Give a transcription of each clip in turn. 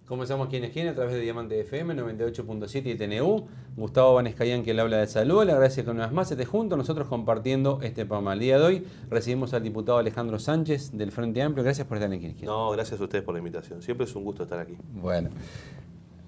Comenzamos Quién es Quién a través de Diamante FM 98.7 y TNU. Gustavo Vanescayan, que le habla de salud. Le agradece que una vez más esté junto, nosotros compartiendo este programa. El día de hoy recibimos al diputado Alejandro Sánchez del Frente Amplio. Gracias por estar en Quién es Quién. No, gracias a ustedes por la invitación. Siempre es un gusto estar aquí. Bueno.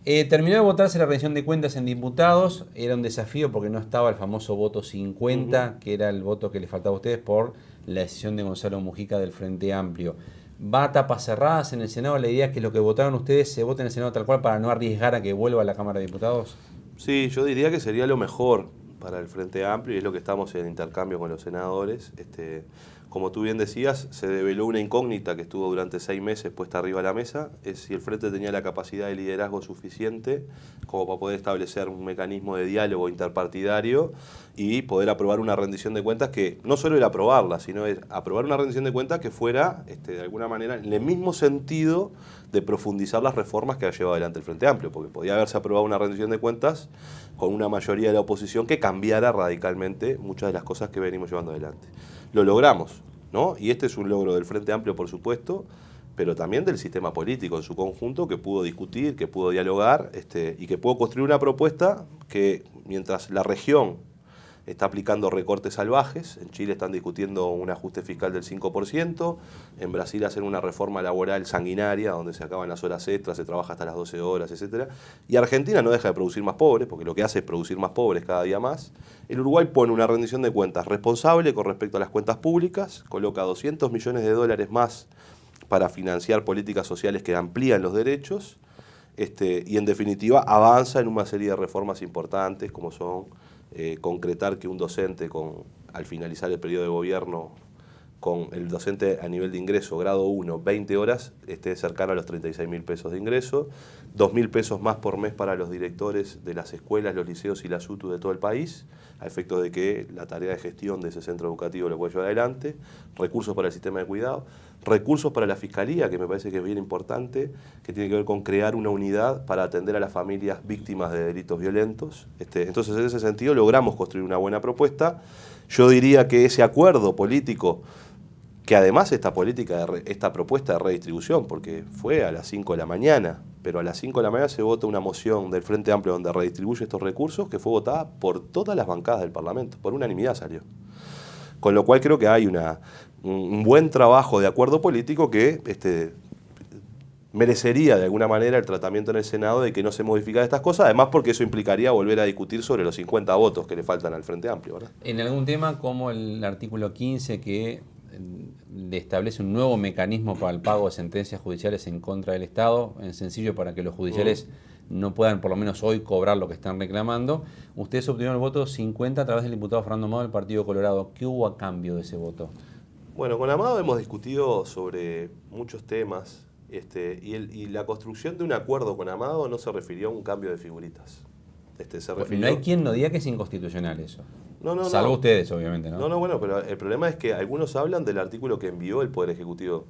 Terminó de votarse la rendición de cuentas en diputados. Era un desafío porque no estaba el famoso voto 50, que era el voto que les faltaba a ustedes por la decisión de Gonzalo Mujica del Frente Amplio. ¿Va a tapas cerradas en el Senado? La idea es que lo que votaron ustedes se vote en el Senado tal cual para no arriesgar a que vuelva a la Cámara de Diputados. Sí, yo diría que sería lo mejor para el Frente Amplio y es lo que estamos en intercambio con los senadores. Como tú bien decías, se develó una incógnita que estuvo durante 6 meses puesta arriba de la mesa, es si el Frente tenía la capacidad de liderazgo suficiente como para poder establecer un mecanismo de diálogo interpartidario y poder aprobar una rendición de cuentas que no solo era aprobarla, sino es aprobar una rendición de cuentas que fuera, de alguna manera, en el mismo sentido de profundizar las reformas que ha llevado adelante el Frente Amplio, porque podía haberse aprobado una rendición de cuentas con una mayoría de la oposición que cambiara radicalmente muchas de las cosas que venimos llevando adelante. Lo logramos, ¿no? Y este es un logro del Frente Amplio, por supuesto, pero también del sistema político en su conjunto, que pudo discutir, que pudo dialogar y que pudo construir una propuesta que, mientras la región está aplicando recortes salvajes, en Chile están discutiendo un ajuste fiscal del 5%, en Brasil hacen una reforma laboral sanguinaria, donde se acaban las horas extras, se trabaja hasta las 12 horas, etc. Y Argentina no deja de producir más pobres, porque lo que hace es producir más pobres cada día más. El Uruguay pone una rendición de cuentas responsable con respecto a las cuentas públicas, coloca 200 millones de dólares más para financiar políticas sociales que amplían los derechos, y en definitiva avanza en una serie de reformas importantes, como son concretar que un docente al finalizar el periodo de gobierno, con el docente a nivel de ingreso, grado 1, 20 horas, esté cercano a los 36.000 pesos de ingreso, 2.000 pesos más por mes para los directores de las escuelas, los liceos y las UTU de todo el país, a efecto de que la tarea de gestión de ese centro educativo lo pueda llevar adelante, recursos para el sistema de cuidado, recursos para la Fiscalía, que me parece que es bien importante, que tiene que ver con crear una unidad para atender a las familias víctimas de delitos violentos. Entonces, en ese sentido, logramos construir una buena propuesta. Yo diría que ese acuerdo político, que además esta propuesta de redistribución, porque fue a las 5 de la mañana, pero a las 5 de la mañana se vota una moción del Frente Amplio donde redistribuye estos recursos, que fue votada por todas las bancadas del Parlamento, por unanimidad salió. Con lo cual creo que hay un buen trabajo de acuerdo político que merecería de alguna manera el tratamiento en el Senado de que no se modifican estas cosas, además porque eso implicaría volver a discutir sobre los 50 votos que le faltan al Frente Amplio, ¿verdad? En algún tema como el artículo 15 que le establece un nuevo mecanismo para el pago de sentencias judiciales en contra del Estado, en sencillo para que los judiciales no puedan por lo menos hoy cobrar lo que están reclamando. Ustedes obtuvieron el voto 50 a través del diputado Fernando Amado del Partido Colorado. ¿Qué hubo a cambio de ese voto? Bueno, con Amado hemos discutido sobre muchos temas y la construcción de un acuerdo con Amado no se refirió a un cambio de figuritas. No hay quien no diga que es inconstitucional eso. Salvo ustedes, obviamente, ¿no? Bueno, pero el problema es que algunos hablan del artículo que envió el Poder Ejecutivo.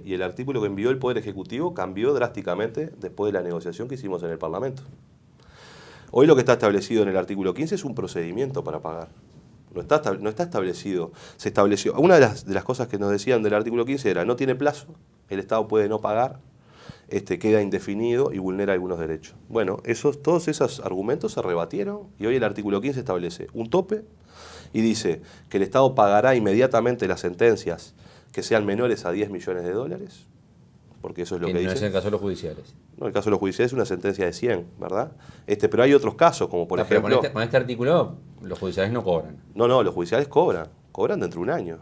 Y el artículo que envió el Poder Ejecutivo cambió drásticamente después de la negociación que hicimos en el Parlamento. Hoy lo que está establecido en el artículo 15 es un procedimiento para pagar. No está establecido. Se estableció. Una de las cosas que nos decían del artículo 15 era: no tiene plazo, el Estado puede no pagar, queda indefinido y vulnera algunos derechos. Bueno, todos esos argumentos se rebatieron y hoy el artículo 15 establece un tope y dice que el Estado pagará inmediatamente las sentencias que sean menores a 10 millones de dólares, porque eso es lo que dice. No es el caso de los judiciales. No, el caso de los judiciales es una sentencia de 100, ¿verdad? Pero hay otros casos, como por ejemplo... Pero con este artículo los judiciales no cobran. No, los judiciales cobran dentro de un año,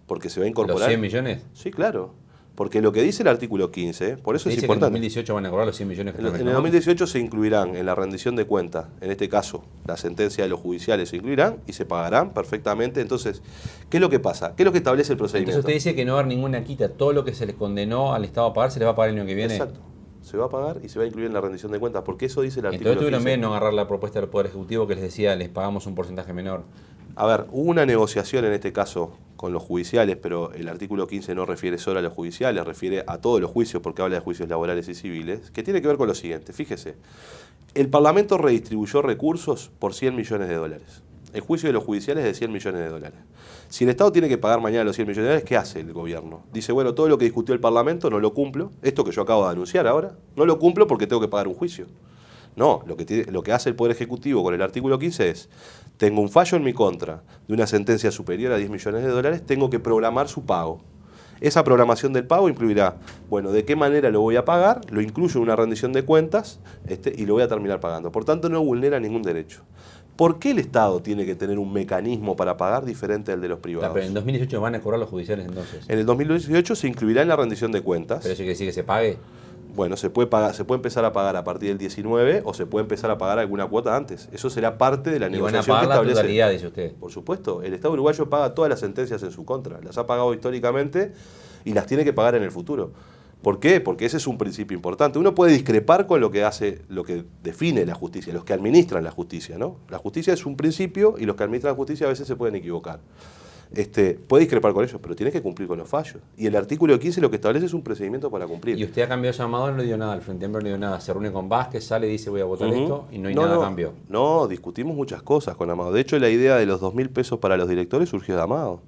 porque se va a incorporar... ¿Los 100 millones? Sí, claro. Porque lo que dice el artículo 15, por eso es importante. Que en 2018 van a cobrar los 100 millones que están reclamando. En el 2018 se incluirán en la rendición de cuentas, en este caso, la sentencia de los judiciales se incluirán y se pagarán perfectamente. Entonces, ¿qué es lo que pasa? ¿Qué es lo que establece el procedimiento? Entonces usted dice que no va a haber ninguna quita. Todo lo que se les condenó al Estado a pagar se les va a pagar el año que viene. Exacto. Se va a pagar y se va a incluir en la rendición de cuentas, porque eso dice el artículo 15. Entonces tuvieron bien no agarrar la propuesta del Poder Ejecutivo que les decía les pagamos un porcentaje menor. A ver, hubo una negociación en este caso con los judiciales, pero el artículo 15 no refiere solo a los judiciales, refiere a todos los juicios, porque habla de juicios laborales y civiles, que tiene que ver con lo siguiente. Fíjese, el Parlamento redistribuyó recursos por 100 millones de dólares. el juicio de los judiciales es de 100 millones de dólares. Si el Estado tiene que pagar mañana los 100 millones de dólares, ¿qué hace el gobierno? Dice, bueno, todo lo que discutió el Parlamento no lo cumplo, esto que yo acabo de anunciar ahora, no lo cumplo porque tengo que pagar un juicio. No, lo que hace el Poder Ejecutivo con el artículo 15 es, tengo un fallo en mi contra de una sentencia superior a 10 millones de dólares, tengo que programar su pago. Esa programación del pago incluirá, bueno, de qué manera lo voy a pagar, lo incluyo en una rendición de cuentas y lo voy a terminar pagando. Por tanto, no vulnera ningún derecho. ¿Por qué el Estado tiene que tener un mecanismo para pagar diferente al de los privados? Pero en 2018 van a cobrar los judiciales entonces. En el 2018 se incluirá en la rendición de cuentas. ¿Pero eso quiere decir que se pague? Bueno, se puede empezar a pagar a partir del 19 o se puede empezar a pagar alguna cuota antes. Eso será parte de la negociación que establece. La totalidad, dice usted. Por supuesto, el Estado uruguayo paga todas las sentencias en su contra. Las ha pagado históricamente y las tiene que pagar en el futuro. ¿Por qué? Porque ese es un principio importante. Uno puede discrepar con lo que hace, lo que define la justicia, los que administran la justicia, ¿no? La justicia es un principio y los que administran la justicia a veces se pueden equivocar. Puede discrepar con ellos, pero tiene que cumplir con los fallos. Y el artículo 15 lo que establece es un procedimiento para cumplir. Y usted ha cambiado llamado, no le dio nada, al Frente Amplio no le dio nada. Se reúne con Vázquez, sale, dice voy a votar esto y no hay nada a cambio. No, discutimos muchas cosas con Amado. De hecho, la idea de los 2.000 pesos para los directores surgió de Amado.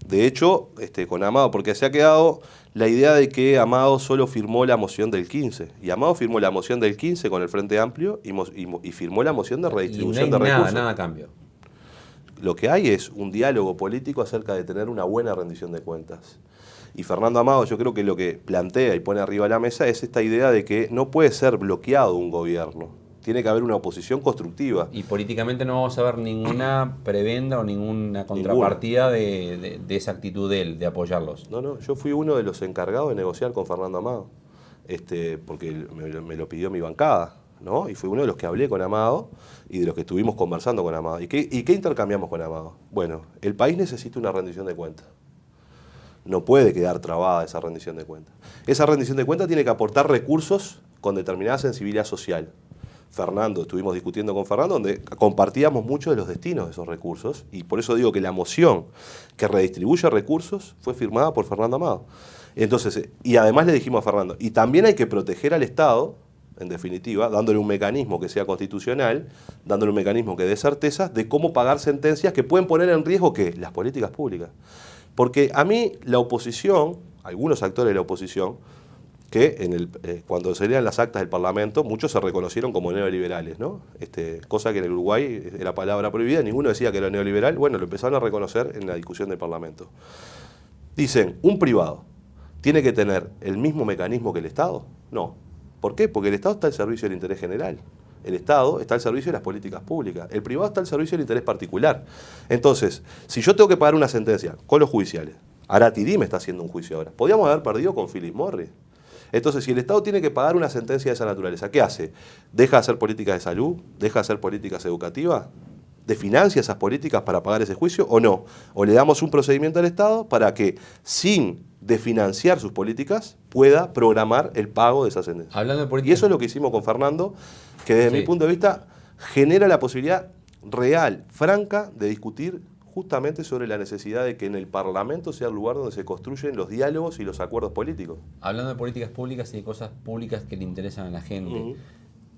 De hecho, con Amado, porque se ha quedado la idea de que Amado solo firmó la moción del 15. Y Amado firmó la moción del 15 con el Frente Amplio y firmó la moción de redistribución de recursos. Nada a cambio. Lo que hay es un diálogo político acerca de tener una buena rendición de cuentas. Y Fernando Amado, yo creo que lo que plantea y pone arriba de la mesa es esta idea de que no puede ser bloqueado un gobierno. Tiene que haber una oposición constructiva. Y políticamente no vamos a ver ninguna prebenda o ninguna contrapartida de esa actitud de él, de apoyarlos. No, yo fui uno de los encargados de negociar con Fernando Amado, porque me lo pidió mi bancada, ¿no? Y fui uno de los que hablé con Amado y de los que estuvimos conversando con Amado. ¿Y qué intercambiamos con Amado? Bueno, el país necesita una rendición de cuentas. No puede quedar trabada esa rendición de cuentas. Esa rendición de cuentas tiene que aportar recursos con determinada sensibilidad social. Estuvimos discutiendo con Fernando, donde compartíamos mucho de los destinos de esos recursos, y por eso digo que la moción que redistribuye recursos fue firmada por Fernando Amado. Entonces, y además le dijimos a Fernando, y también hay que proteger al Estado, en definitiva, dándole un mecanismo que sea constitucional, dándole un mecanismo que dé certezas de cómo pagar sentencias que pueden poner en riesgo, ¿qué? Las políticas públicas. Porque a mí la oposición, algunos actores de la oposición, que cuando se lean las actas del Parlamento, muchos se reconocieron como neoliberales, ¿no? Cosa que en el Uruguay era palabra prohibida, ninguno decía que era neoliberal, bueno, lo empezaron a reconocer en la discusión del Parlamento. Dicen, ¿un privado tiene que tener el mismo mecanismo que el Estado? No. ¿Por qué? Porque el Estado está al servicio del interés general. El Estado está al servicio de las políticas públicas. El privado está al servicio del interés particular. Entonces, si yo tengo que pagar una sentencia con los judiciales, Aratidí me está haciendo un juicio ahora. Podríamos haber perdido con Philip Morris. Entonces, si el Estado tiene que pagar una sentencia de esa naturaleza, ¿qué hace? ¿Deja de hacer políticas de salud? ¿Deja de hacer políticas educativas? ¿Desfinancia esas políticas para pagar ese juicio o no? ¿O le damos un procedimiento al Estado para que, sin desfinanciar sus políticas, pueda programar el pago de esa sentencia? Hablando de política. Y eso es lo que hicimos con Fernando, que desde mi punto de vista genera la posibilidad real, franca, de discutir justamente sobre la necesidad de que en el Parlamento sea el lugar donde se construyen los diálogos y los acuerdos políticos. Hablando de políticas públicas y de cosas públicas que le interesan a la gente,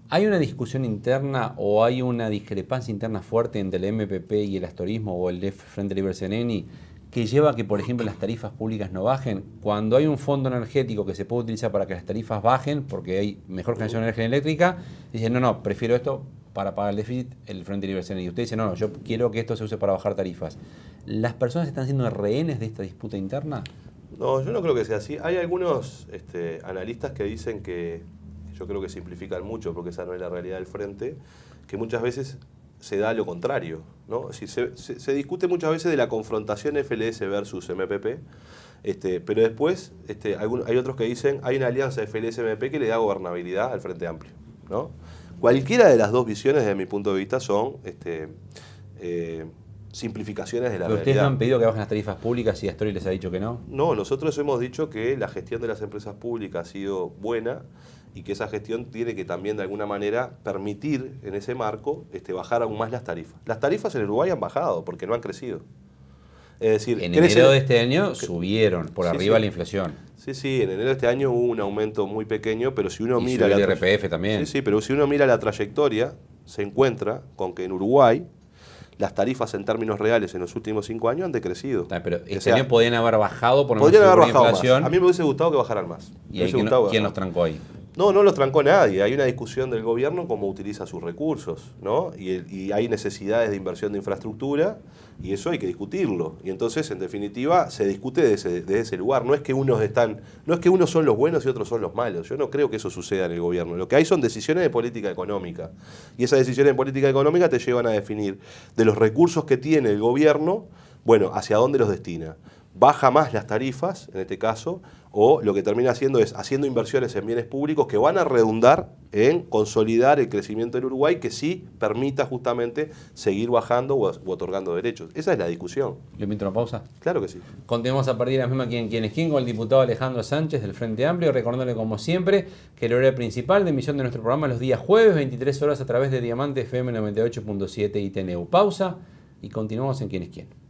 ¿hay una discusión interna o hay una discrepancia interna fuerte entre el MPP y el astorismo o el Frente Libre Seneni que lleva a que, por ejemplo, las tarifas públicas no bajen? Cuando hay un fondo energético que se puede utilizar para que las tarifas bajen porque hay mejor generación de energía eléctrica, dicen, no, prefiero esto para pagar el déficit, el Frente Libre Seneni. Y usted dice, no, yo quiero que esto se use para bajar tarifas. ¿Las personas están siendo rehenes de esta disputa interna? No, yo no creo que sea así. Hay algunos analistas que dicen que, yo creo que simplifican mucho porque esa no es la realidad del Frente, que muchas veces se da lo contrario, ¿no? Es decir, se discute muchas veces de la confrontación FLS versus MPP, pero después hay otros que dicen hay una alianza FLS-MP que le da gobernabilidad al Frente Amplio, ¿no? Cualquiera de las dos visiones, desde mi punto de vista, son simplificaciones de la realidad. ¿Ustedes no han pedido que bajen las tarifas públicas y Astori les ha dicho que no? No, nosotros hemos dicho que la gestión de las empresas públicas ha sido buena y que esa gestión tiene que también de alguna manera permitir en ese marco bajar aún más las tarifas. Las tarifas en Uruguay han bajado porque no han crecido. Es decir, en enero de este año subieron por arriba la inflación. Sí, en enero de este año hubo un aumento muy pequeño, pero si uno mira el IRPF también. Sí, pero si uno mira la trayectoria, se encuentra con que en Uruguay las tarifas en términos reales en los últimos 5 años han decrecido. Pero O este sea, año podrían haber bajado por podrían haber la bajado inflación. más. A mí me hubiese gustado que bajaran más. ¿Y ahí quién los trancó ahí? No los trancó nadie. Hay una discusión del gobierno cómo utiliza sus recursos, ¿no? Y hay necesidades de inversión de infraestructura y eso hay que discutirlo. Y entonces, en definitiva, se discute desde ese lugar. No es que unos son los buenos y otros son los malos. Yo no creo que eso suceda en el gobierno. Lo que hay son decisiones de política económica. Y esas decisiones de política económica te llevan a definir de los recursos que tiene el gobierno, bueno, hacia dónde los destina. Baja más las tarifas, en este caso, o lo que termina haciendo es haciendo inversiones en bienes públicos que van a redundar en consolidar el crecimiento del Uruguay, que sí permita justamente seguir bajando u otorgando derechos. Esa es la discusión. ¿Le invito a una pausa? Claro que sí. Continuamos a partir de la misma quién es quién con el diputado Alejandro Sánchez del Frente Amplio, recordándole como siempre que el horario principal de emisión de nuestro programa es los días jueves, 23 horas a través de Diamante FM 98.7 y TNU. Pausa y continuamos en quién es quién.